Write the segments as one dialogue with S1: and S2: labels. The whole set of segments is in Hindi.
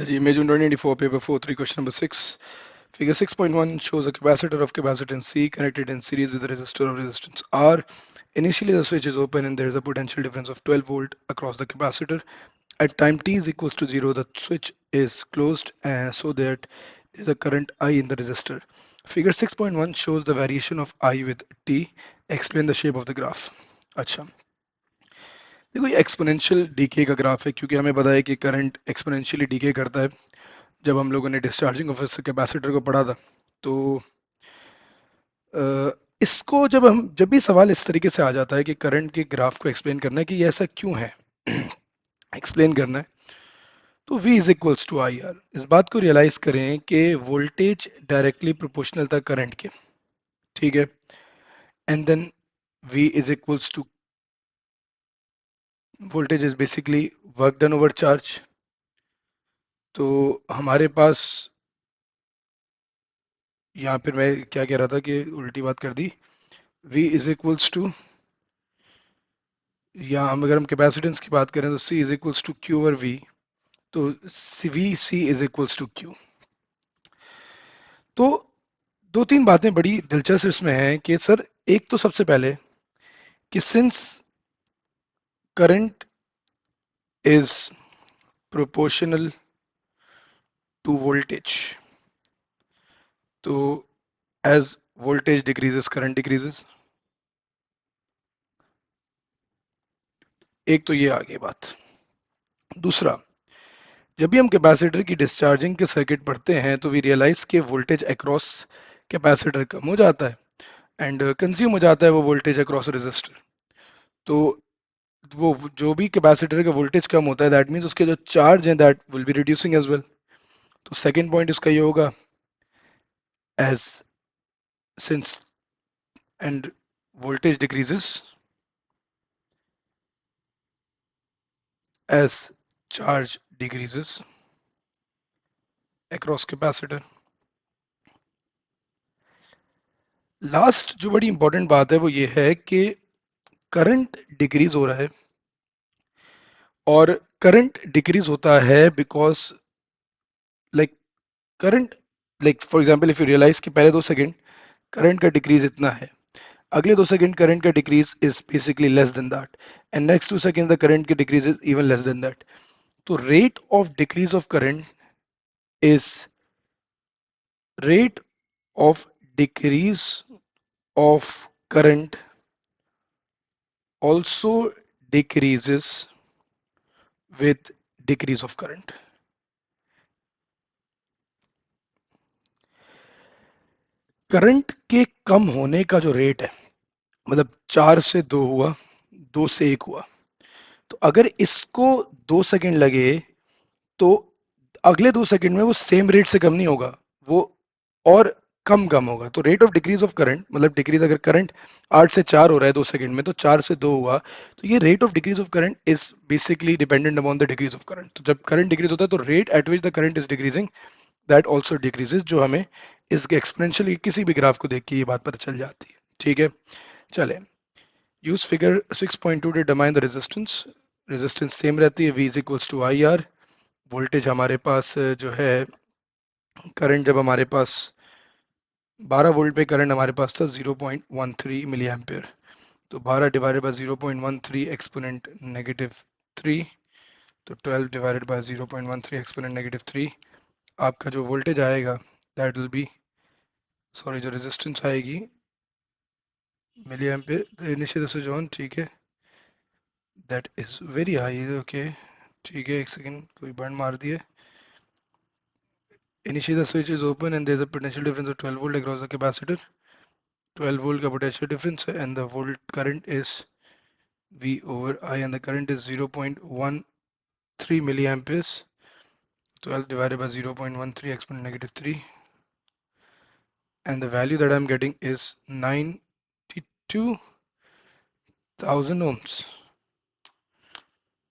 S1: Ji, May June 2024, paper 4, 3, question number 6. Figure 6.1 shows a capacitor of capacitance C connected in series with a resistor of resistance R. Initially, the switch is open and there is a potential difference of 12 volt across the capacitor. At time t is equals to 0, the switch is closed so that there is a current I in the resistor. Figure 6.1 shows the variation of I with t. Explain the shape of the graph. अच्छा, देखो ये एक्सपोनेंशियल डीके का ग्राफ है क्योंकि हमें पता है कि करंट एक्सपोनेंशियली डीके करता है। जब हम लोगों ने डिस्चार्जिंग ऑफ कैपेसिटर को पढ़ा था तो इसको जब भी सवाल इस तरीके से आ जाता है कि करंट के ग्राफ को एक्सप्लेन करना है कि ये ऐसा क्यों है एक्सप्लेन करना है, तो V is equals to I R. इस बात को रियलाइज करें कि वोल्टेज डायरेक्टली प्रोपोर्शनल था करंट के, ठीक है, and then V is equals to voltage is basically work done over charge. तो हमारे पास यहाँ पर मैं क्या कह रहा था कि उल्टी बात कर दी। V इज इक्वल्स टू, या हम अगर हम कैपेसिटेंस की बात करें तो C is equals to Q over V। तो V C is equals to Q. तो दो तीन बातें बड़ी दिलचस्प इसमें हैं कि सर, एक तो सबसे पहले कि since current is proportional to voltage, तो as voltage decreases current decreases. एक तो ये आ गई बात। दूसरा, जब भी हम कैपेसिटर की डिस्चार्जिंग के सर्किट पढ़ते हैं तो वी रियलाइज के वोल्टेज अक्रॉस कैपेसिटर कम हो जाता है एंड कंज्यूम हो जाता है वो वोल्टेज अक्रॉस रेजिस्टर। तो वो जो भी कैपेसिटर का वोल्टेज कम होता है दैट मीन्स उसके जो चार्ज हैं that will be reducing as well. तो सेकंड पॉइंट इसका ये होगा, as since and voltage decreases as charge decreases across capacitor। Last जो बड़ी इंपॉर्टेंट बात है वो ये है कि करंट डिक्रीज हो रहा है, और करंट डिक्रीज होता है because like current, like for example if you realise कि पहले 2 सेकंड करंट का डिक्रीज इतना है, अगले 2 सेकंड करंट का decrease is basically less than that, and next 2 second the current की decrease is even less than that. तो rate of decrease of current is rate of decrease of current also decreases with decrease of current। Current के कम होने का जो रेट है, मतलब 4 से 2 हुआ, 2 से 1 हुआ, तो अगर इसको 2 सेकंड लगे तो अगले 2 सेकंड में वो सेम रेट से कम नहीं होगा, वो और कम कम होगा। तो rate of decrease of current, मतलब डिक्रीज, अगर करंट 8 से 4 हो रहा है 2 सेकंड में, तो 4 से 2 हुआ, तो ये rate of decrease of current is basically dependent upon the decrease of current. तो जब करंट डिक्रीज होता है तो rate at which the current is decreasing that also decreases, जो हमें इसके एक्सपोनेंशियली किसी भी ग्राफ को देख के ये बात पता चल जाती है, ठीक है। चले, use figure 6.2 to determine the resistance. Resistance same रहती है, V is equals to I R. Voltage हमारे पास जो है, करंट जब हमारे पास 12 वोल्ट पे करंट हमारे पास था 0.13 मिली एम्पियर, तो 12 डिवाइडेड बाय 0.13 एक्सपोनेंट -3, तो 12 डिवाइडेड बाय 0.13 एक्सपोनेंट -3, आपका जो वोल्टेज आएगा दैट विल बी, सॉरी, जो रेजिस्टेंस आएगी milli ampere initial switch on, ठीक है, that is very high, okay, ठीक है, एक सेकेंड, कोई बटन मार दिए। Initially the switch is open and there is a potential difference of 12 volt across the capacitor। 12 volt का potential difference है and the volt current is V over I and the current is 0.13 milliamperes। 12 divided by 0.13 exponent -3, and the value that I'm getting is 92,000 ohms।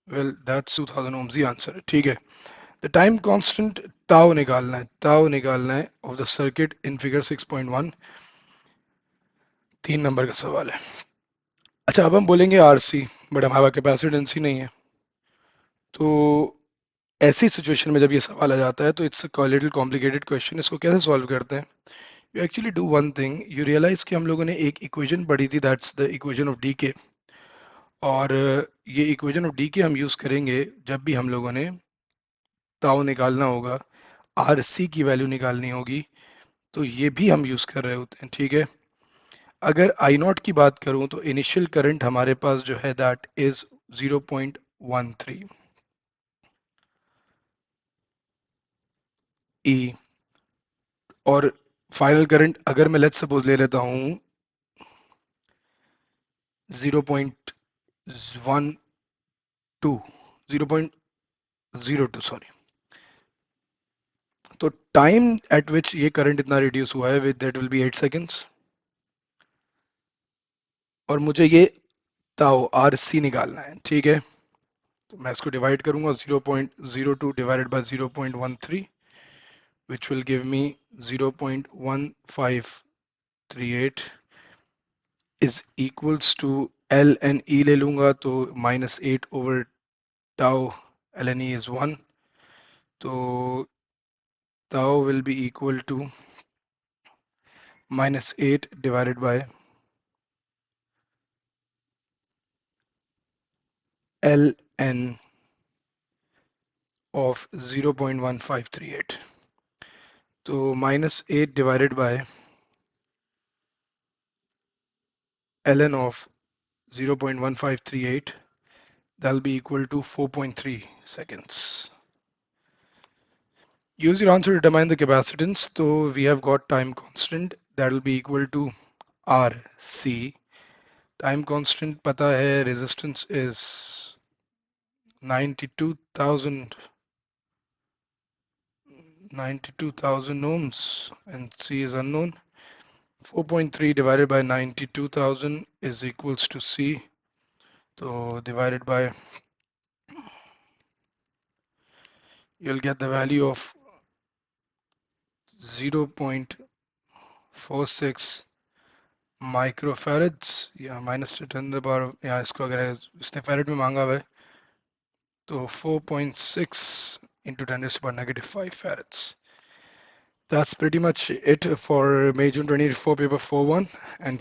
S1: Well, that's 2000 ohms he answer है, ठीक है। The time constant tau निकालना है of the circuit in figure 6.1। 3 number का सवाल है। अच्छा, अब हम बोलेंगे आरसी, बट हमारा कैपेसिटेंस ही नहीं है, तो ऐसी सिचुएशन में जब ये सवाल आ जाता है तो it's a little complicated question. इसको कैसे सॉल्व करते हैं? You actually do one thing, you realise कि हम लोगों ने एक इक्वेशन पढ़ी थी, that's the equation of decay. और ये इक्वेशन ऑफ डीके हम यूज करेंगे जब भी हम लोगों ने ताऊ निकालना होगा, आर सी की वैल्यू निकालनी होगी, तो ये भी हम यूज कर रहे होते हैं, ठीक है। अगर आई नॉट की बात करूं तो इनिशियल करंट हमारे पास जो है दैट इज 0.13 ई। और फाइनल करंट अगर मैं लेट्स सपोज ले लेता हूं 0.12, 0.02 सॉरी, तो टाइम एट विच ये करंट इतना रिड्यूस हुआ है with that will B 8 seconds. और मुझे ये ताऊ आर सी निकालना है, ठीक है। तो मैं इसको डिवाइड करूंगा, 0.02 divided by 0.13, which will give me 0.1538 is equals to L and E ले लूंगा तो -8 over tau ln E is 1, तो tau will be equal to -8 divided by ln of 0.1538, तो -8 divided by ln of 0.1538, that'll be equal to 4.3 seconds. Use your answer to determine the capacitance. So we have got time constant that will be equal to RC. Time constant pata hai, resistance is 92,000 ohms and C is unknown. 4.3 divided by 92,000 is equals to C. So divided by, you'll get the value of 0.46 माइक्रोफैरड्स या -10 या इसको अगर इसने फैरड में मांगा हुआ है तो 4.6 into 10⁻⁻5 farads. That's pretty much it for May June 2024 paper 4.1 and